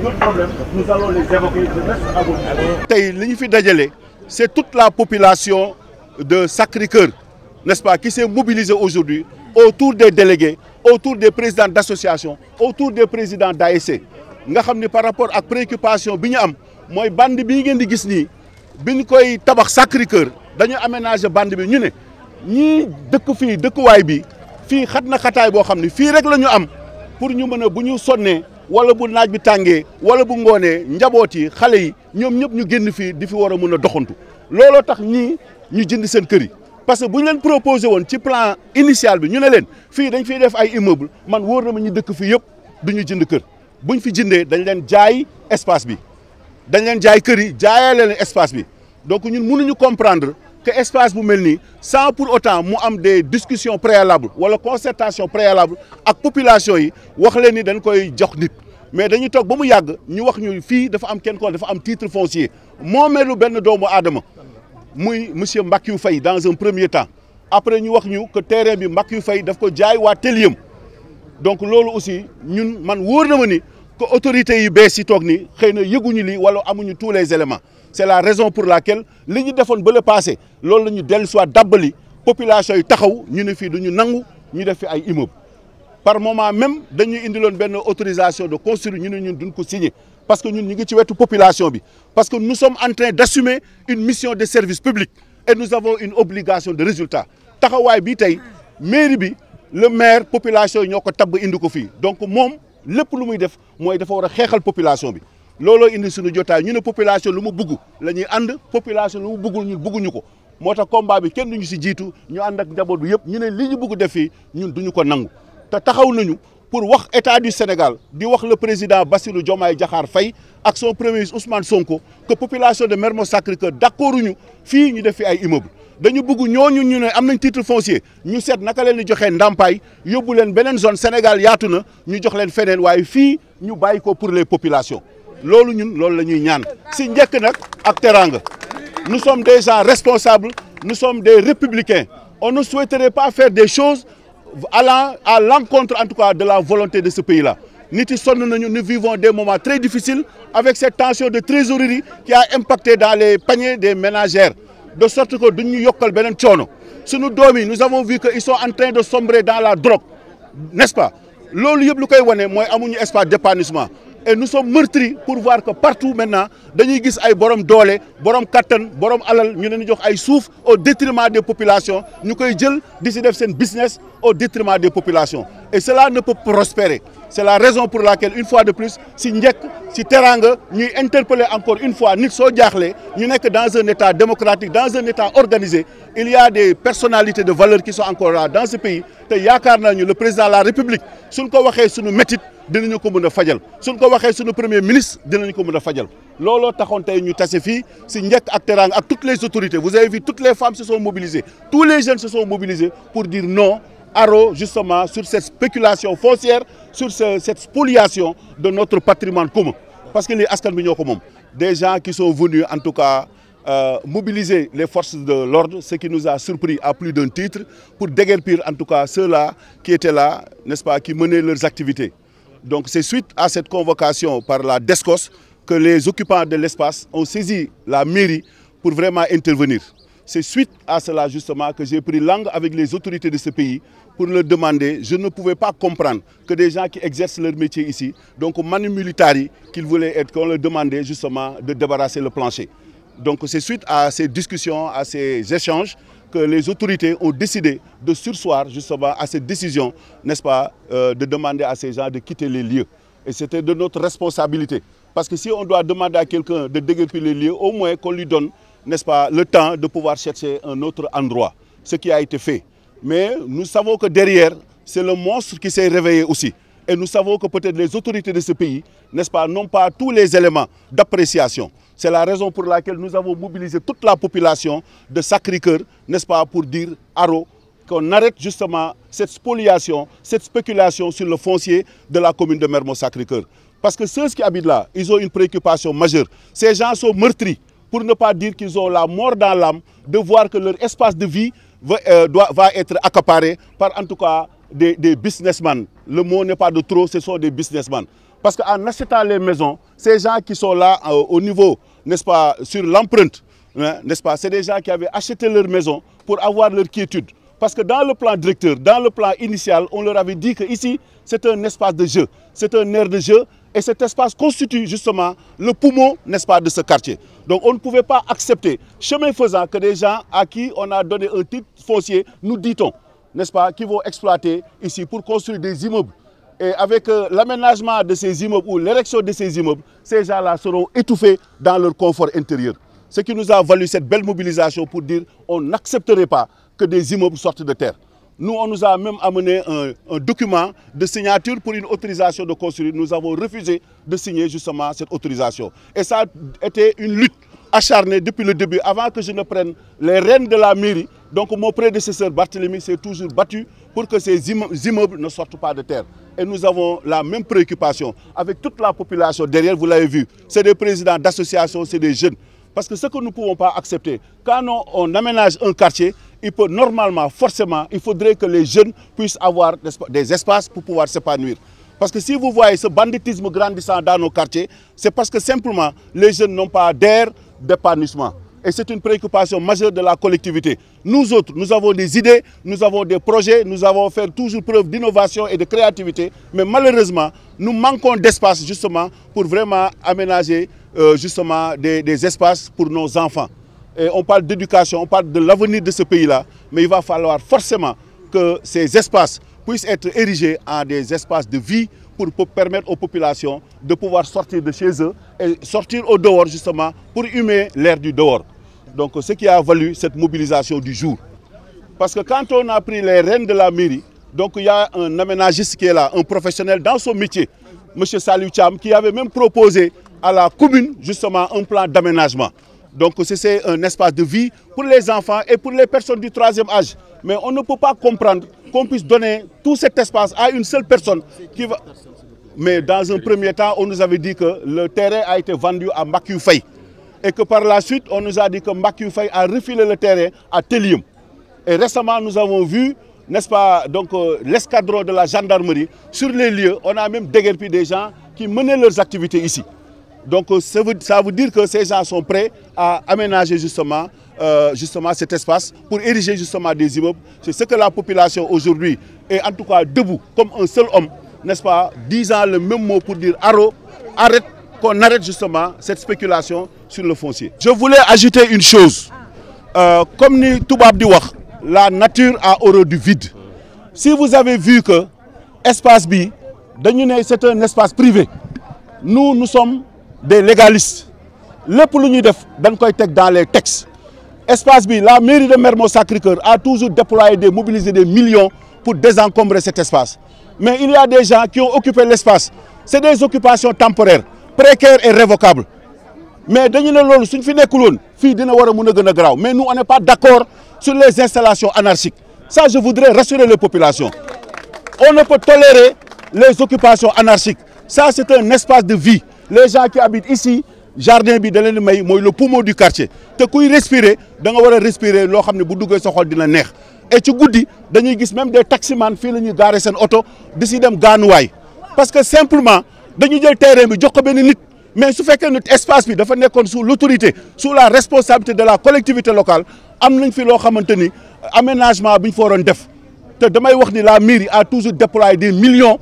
d'autres problèmes, nous allons les évoquer. Je reste à votre avis. Tey li ñu fi dajale, c'est toute la population de Sacré-Cœur, n'est-ce pas, qui s'est mobilisée aujourd'hui autour des délégués, autour des présidents d'associations, autour des présidents d'ASC. Nga xam ni par rapport ak préoccupation bi ñu am mooy bande bii ngeen di gis nii bi ñu koy tabax Sacré-Cœur dañu aménager bande bi ñu ne ñii dëkk fii dëkkuwaay bi fii xat na xataay boo xam ni fii rek la ñu am pour ñu mën a bu ñu sonnee wala bu naaj bi tàngee wala bu ngoonee njaboot yi xale yi ñoom ñëpp ñu génn fii di fi war a mën a doxantu looloo tax ñii ñu jënd seen kër yi parce que bu ñu leen proposé woon ci plan initial bi ñu ne leen fii dañ fiy def ay immeuble man wóor na ma ñu dëkk fii yëpp du ñu jënd kër buñ fi jëndee dañ leen jaay espace bi dañ leen jaay kër yi jaayaale leen espace bi donc ñun mënuñu comprendre que espace bu mel nii sans pour autant mu am des discussions préalables wala concertation préalable ak population yi wax leen ni dañ koy jox nit mais dañuy toog ba mu yàgg ñu wax ñu fii dafa am kenn ko dafa am titre foncier moomeelu benn doomu aadama muy monsieur Mbackiyou Faye dans un premier temps après ñu wax ñu que terrain bi Mbackiyou Faye daf ko jaay waa Teliem donc loolu aussi ñun man wóor na ma ni que autorités yi bees yi toog ni xëy na yëguñu lii wala amuñu tous les éléments c'est la raison pour laquelle li ñu defoon ba le passé loolu la ñu dellu soit dabbali population yi taxaw ñu ne fii du ñu nangu ñu def fi ay immeuble par moment même dañuy indiloon benn autorisation de construire ñu ne ñun duñ ko signer parce que ñun ñu ngi ci wetu population bi parce que nous sommes en train d'assumer une mission de service public et nous avons une obligation de résultat taxawaay bi tey mairie bi le maire population yi ñoo ko tabb indi ko fii donc moom lépp lu muy def mooy dafa war a xeexal population bi looloo indi suñu jotaay ñu ne population lu mu bugg la ñuy ànd population lu mu buggul ñun bugguñu ko moo tax combat bi kenn duñu si jiitu ñu ànd ak njaboot bi yëpp ñu ne li ñu bugg def fii ñun duñu ko nangu te taxaw nañu pour wax état du Sénégal di wax le président Bassirou Diomaye Diakhar Faye ak son premier ministre Ousmane Sonko que population de Mermoz Sacré-Cœur d'accorduñu fii ñu def fi ay immeuble dañu bëgg ñooñu ñu ne am nañ titre foncier ñu seet naka leen di joxee ndàmpaay yóbbu leen beneen zone Sénégal yaatu na ñu jox leen feneen waaye fii ñu bàyyi ko pour les populations loolu ñun loolu la ñuy ñaan si njëkk nag ak teranga nous sommes des gens responsables nous sommes des républicains on ne souhaiterait pas faire des choses allant à l'encontre en tout cas de la volonté de ce pays-là nit yi sonn nañu nous vivons des moments très difficiles avec cette tension de trésorerie qui a impacté dans les paniers des ménagères de sorte que duñ ñu yokkal beneen coono suñu doom yi nous avons vu que ils sont en train de sombrer dans la drogue n'est-ce pas loolu yëpp lu koy wane mooy amuñu espace d'épanouissement et nous sommes meurtris pour voir que partout maintenant dañuy gis ay borom doole borom kattan borom alal ñu leen di jox ay suuf au détriment des populations ñu koy jël di si def seen business au détriment des populations et cela ne peut prospérer c'est la raison pour laquelle une fois de plus si njëkk si teranga ñuy interpeller encore une fois nit soo jaaxlee ñu nekk dans un état démocratique dans un état organisé il y a des personnalités de valeur qui sont encore là dans ce pays te yaakaar nañu le président de la République suñ ko waxee suñu métit dinañu ko mën a fajal suñ ko waxee suñu premier ministre dinañu ko mën a fajal looloo taxoon tey ñu tase fii si njëkk ak teranga ak toutes les autorités vous avez vu toutes les femmes se sont mobilisées tous les jeunes se sont mobilisés pour dire non arrêt justement sur cette spéculation foncière sur cette spoliation de notre patrimoine commun parce que les askan bi ñoo ko moom des gens qui sont venus en tout cas mobiliser les forces de l'ordre ce qui nous a surpris à plus d'un titre pour déguerpir en tout cas ceux-là qui étaient là n'est-ce pas qui menaient leurs activités donc c'est suite à cette convocation par la DSCOS que les occupants de l'espace ont saisi la mairie pour vraiment intervenir c'est suite à cela justement que j'ai pris langue avec les autorités de ce pays pour leur demander je ne pouvais pas comprendre que des gens qui exercent leur métier ici donc manu militaires yi qu'ils voulaient être qu'on leur demandait justement de débarrasser le plancher donc c'est suite à ces discussions à ces échanges que les autorités ont décidé de surseoir justement à cette décision n'est-ce pas de demander à ces gens de quitter les lieux et c'était de notre responsabilité parce que si on doit demander à quelqu'un de déguerpir les lieux au moins qu'on lui donne n'est-ce pas le temps de pouvoir chercher un autre endroit ce qui a été fait mais nous savons que derrière c'est le monstre qui s'est réveillé aussi et nous savons que peut-être les autorités de ce pays n'est-ce pas n'ont pas tous les éléments d'appréciation c'est la raison pour laquelle nous avons mobilisé toute la population de Sacré-Cœur n'est-ce pas pour dire haro qu'on arrête justement cette spoliation cette spéculation sur le foncier de la commune de Mermoz Sacré-Cœur parce que ceux qui habitent là ils ont une préoccupation majeure ces gens sont meurtris pour ne pas dire qu'ils ont la mort dans l'âme de voir que leur espace de vie va être accaparé par en tout cas des businessmen. Le mot n'est pas de trop, ce sont des businessmen. Parce qu'en achetant les maisons, ces gens qui sont là au niveau, n'est-ce pas, sur l'empreinte, hein, n'est-ce pas, c'est des gens qui avaient acheté leur maison pour avoir leur quiétude. Parce que dans le plan directeur, dans le plan initial, on leur avait dit que ici, c'est un espace de jeu, c'est un aire de jeu, et cet espace constitue justement le poumon, n'est-ce pas, de ce quartier. Donc on ne pouvait pas accepter, chemin faisant, que des gens à qui on a donné un titre foncier, nous dit-on, n'est-ce pas, qui vont exploiter ici pour construire des immeubles. Et avec l'aménagement de ces immeubles ou l'érection de ces immeubles, ces gens-là seront étouffés dans leur confort intérieur. Ce qui nous a valu cette belle mobilisation pour dire qu'on n'accepterait pas que des immeubles sortent de terre. Nous, on nous a même amené un document de signature pour une autorisation de construire. Nous avons refusé de signer justement cette autorisation. Et ça a été une lutte acharnée depuis le début, avant que je ne prenne les rênes de la mairie. Donc mon prédécesseur Barthélemy s'est toujours battu pour que ces immeubles ne sortent pas de terre. Et nous avons la même préoccupation avec toute la population derrière, vous l'avez vu. C'est des présidents d'associations, c'est des jeunes. Parce que ce que nous ne pouvons pas accepter, quand on aménage un quartier, il peut normalement, forcément, il faudrait que les jeunes puissent avoir des espaces pour pouvoir s'épanouir. Parce que si vous voyez ce banditisme grandissant dans nos quartiers, c'est parce que simplement les jeunes n'ont pas d'air d'épanouissement. Et c'est une préoccupation majeure de la collectivité. Nous autres, nous avons des idées, nous avons des projets, nous avons fait toujours preuve d'innovation et de créativité. Mais malheureusement, nous manquons d'espace justement pour vraiment aménager justement des espaces pour nos enfants. Et on parle d'éducation, on parle de l'avenir de ce pays-là, mais il va falloir forcément que ces espaces puissent être érigés en des espaces de vie pour permettre aux populations de pouvoir sortir de chez eux et sortir au dehors justement pour humer l'air du dehors. Donc ce qui a valu cette mobilisation du jour. Parce que quand on a pris les rênes de la mairie, donc il y a un aménagiste qui est là, un professionnel dans son métier, M. Saliou Thiam, qui avait même proposé à la commune justement un plan d'aménagement. Donc c'est un espace de vie pour les enfants et pour les personnes du troisième âge. Mais on ne peut pas comprendre qu'on puisse donner tout cet espace à une seule personne qui va... Mais dans un premier temps, on nous avait dit que le terrain a été vendu à Mbakiou Faye. Et que par la suite, on nous a dit que Mbakiou Faye a refilé le terrain à Télium. Et récemment, nous avons vu, n'est-ce pas, donc l'escadron de la gendarmerie sur les lieux. On a même déguerpi des gens qui menaient leurs activités ici. Donc ça veut dire que ces gens sont prêts à aménager justement cet espace pour ériger justement des immeubles. C'est ce que la population aujourd'hui est en tout cas debout comme un seul homme, n'est-ce pas, disant le même mot pour dire arrête, qu'on arrête justement cette spéculation sur le foncier. Je voulais ajouter une chose. Comme ni Toubab di wax, la nature a horreur du vide. Si vous avez vu que l'espace B, c'est un espace privé, nous sommes des légalistes. Le plus nous dans les textes. Espace B, la mairie de Mermoz Sacré-Cœur a toujours déployé, mobilisé des millions pour désencombrer cet espace. Mais il y a des gens qui ont occupé l'espace. C'est des occupations temporaires, précaires et révocables. Mais mais nous, on n'est pas d'accord sur les installations anarchiques. Ça, je voudrais rassurer les populations. On ne peut tolérer les occupations anarchiques. Ça, c'est un espace de vie. Les gens qui habitent ici, jardin bi da len may moy le poumon du quartier te kuy respirer da nga wara respirer lo xamné bu duggé sa xol dina neex et ci goudi dañuy gis même des taximan fi lañuy garer sen auto di ci dem ganuway parce que simplement dañuy jël terrain bi jox ko ben nit mais su fekké nit espace bi dafa nekkon sous l'autorité sous la responsabilité de la collectivité locale am nañ fi lo xamanteni aménagement biñ fa waron def te damay wax ni la mairie a toujours déployé des millions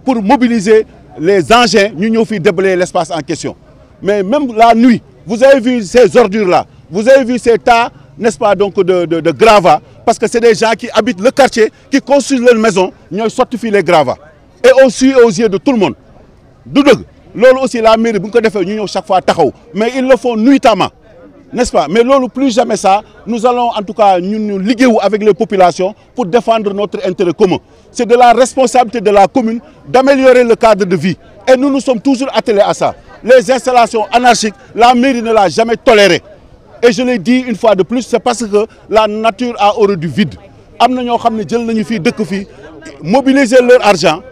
pour mobiliser les engins ñu ñëw fi déblayer l'espace en question. Mais même la nuit, vous avez vu ces ordures-là, vous avez vu ces tas, n'est-ce pas, donc de gravats, parce que c'est des gens qui habitent le quartier, qui construisent leur maison, ils ont sorti les gravats. Et aussi aux yeux de tout le monde. Lolo aussi la mairie, chaque fois, mais ils le font nuitamment, n'est-ce pas? Mais lolo plus jamais ça, nous allons en tout cas nous liguer avec les populations pour défendre notre intérêt commun. C'est de la responsabilité de la commune d'améliorer le cadre de vie. Et nous nous sommes toujours attelés à ça. Les installations anarchiques, la mairie ne l'a jamais toléré. Et je l'ai dit une fois de plus, c'est parce que la nature a horreur du vide. Mobiliser leur argent,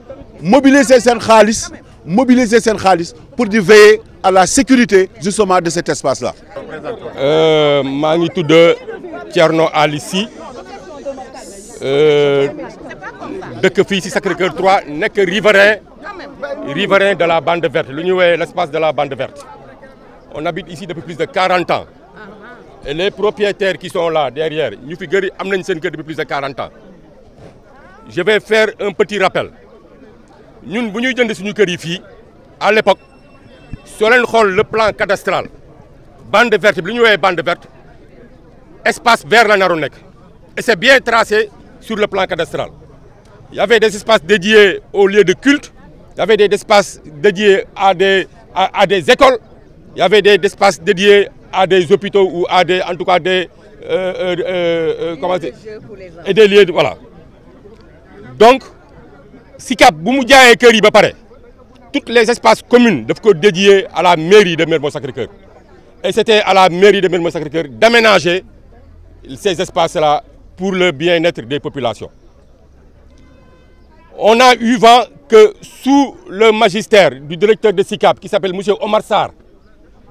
mobiliser leur khalis pour veiller à la sécurité justement de cet espace-là. Je suis Thierno Alissi, dëkk fii ci Sacré-Cœur 3 nekk riverain riverain de la bande verte, l'espace de la bande verte. On habite ici depuis plus de 40 ans. Et les propriétaires qui sont là derrière, nous figurons depuis plus de 40 ans. Je vais faire un petit rappel. Nous, à l'époque, sur le plan cadastral, bande verte, bande verte, espace vert la Naronek. Et c'est bien tracé sur le plan cadastral. Il y avait des espaces dédiés aux lieux de culte, il y avait des espaces dédiés à des écoles, il y avait des espaces dédiés à des hôpitaux ou à des, en tout cas des, et des lieux, voilà. Donc, SICAP, tous les espaces communs doivent dédiés à la mairie de Mermoz Sacré-Cœur. Et c'était à la mairie de Mermoz Sacré-Cœur d'aménager ces espaces-là pour le bien-être des populations. On a eu vent que sous le magistère du directeur de SICAP, qui s'appelle M. Omar Sarr,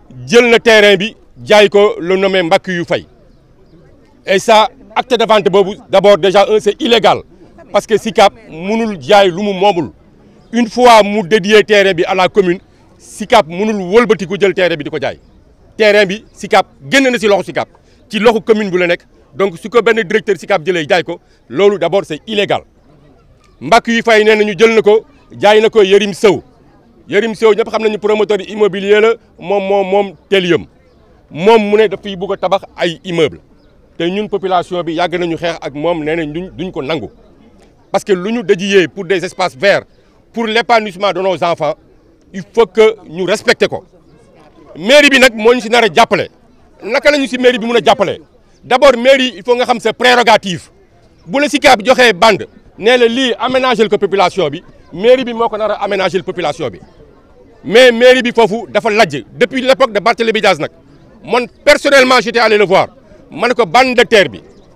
le terrain, le nommé Mbakiou Faye. Et ça, acte de vente, d'abord déjà, c'est illégal. Parce que SICAP, une fois que dédié le terrain à la commune, SICAP ne peut pas le terrain. Le terrain, SICAP, SICAP, qui est la commune. Donc, ce que le directeur SICAP dit, d'abord, c'est illégal. Mbakiou Faye, nous avons dit Yerim Sow. Yerim Sow, nous avons promoteur immobilier, Telium. Nous avons fait des immeubles. Et nous, la population, nous avons fait parce que nous dédié pour des espaces verts, pour l'épanouissement de nos enfants, il faut que nous respections. La mairie, d'abord, la mairie, il faut que c'est prérogative. Si le SICAP a une bande, aménager la population, la mairie a aménager la population. Mais la mairie, depuis l'époque de Barthélémy Diaz, moi, personnellement, j'étais allé le voir. Je dis que la bande de terre,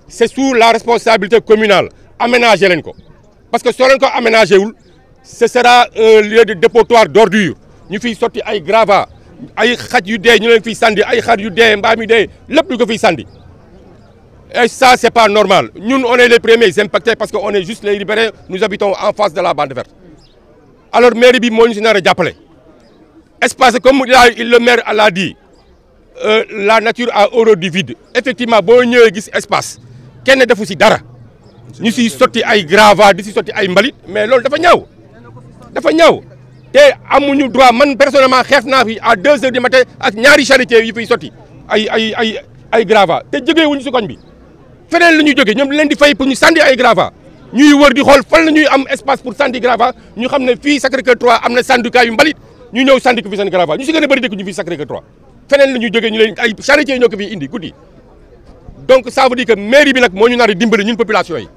c'est sous la responsabilité communale. Aménager l'enco. Parce que si on aménagé, ce sera un lieu de dépotoir d'ordures. Nous faisons sortir des gravats, des khadjudé, nous faisons sandi, des khadjudé, mbamidé, le plus que fait sandi. Et ça, c'est pas normal. Nous, on est les premiers impactés parce qu'on est juste les libérés, nous habitons en face de la bande verte. Alors, mairie bi moi, nous n'avons pas appelé. Espace, comme le maire l'a dit, la nature a horreur du vide. Effectivement, si on a un espace, kenn defu ci dara. Ñu ci sorti ay gravats, di ci sorti ay mbalit, mais loolu dafa ñaaw. Dafa ñaaw. Té amuñu droit, man personnellement xeex naa fi à 2 h du matin ak ñaari charité yi fiy sorti ay gravats. Té jógee wuñu ci koñ bi. Feneen la ñuy jógee ñoom leen di fay pour ñu sandi ay gravats. Ñuy wër di xool fan la ñuy am espace pour sandi gravats. Ñu xam ne fii Sacré-Cœur 3 am na syndicat yu mbalit. Ñu ñëw sandi ko fi seen gravats. Ñu ci gën a bëri dëkk ñu fii Sacré-Cœur 3. Feneen la ñuy jógee ñu leen ay charité ñoo ko fi indi guddi. Donc ça veut dire que mairie bi nak mo ñu nar a dimbali ñun population yi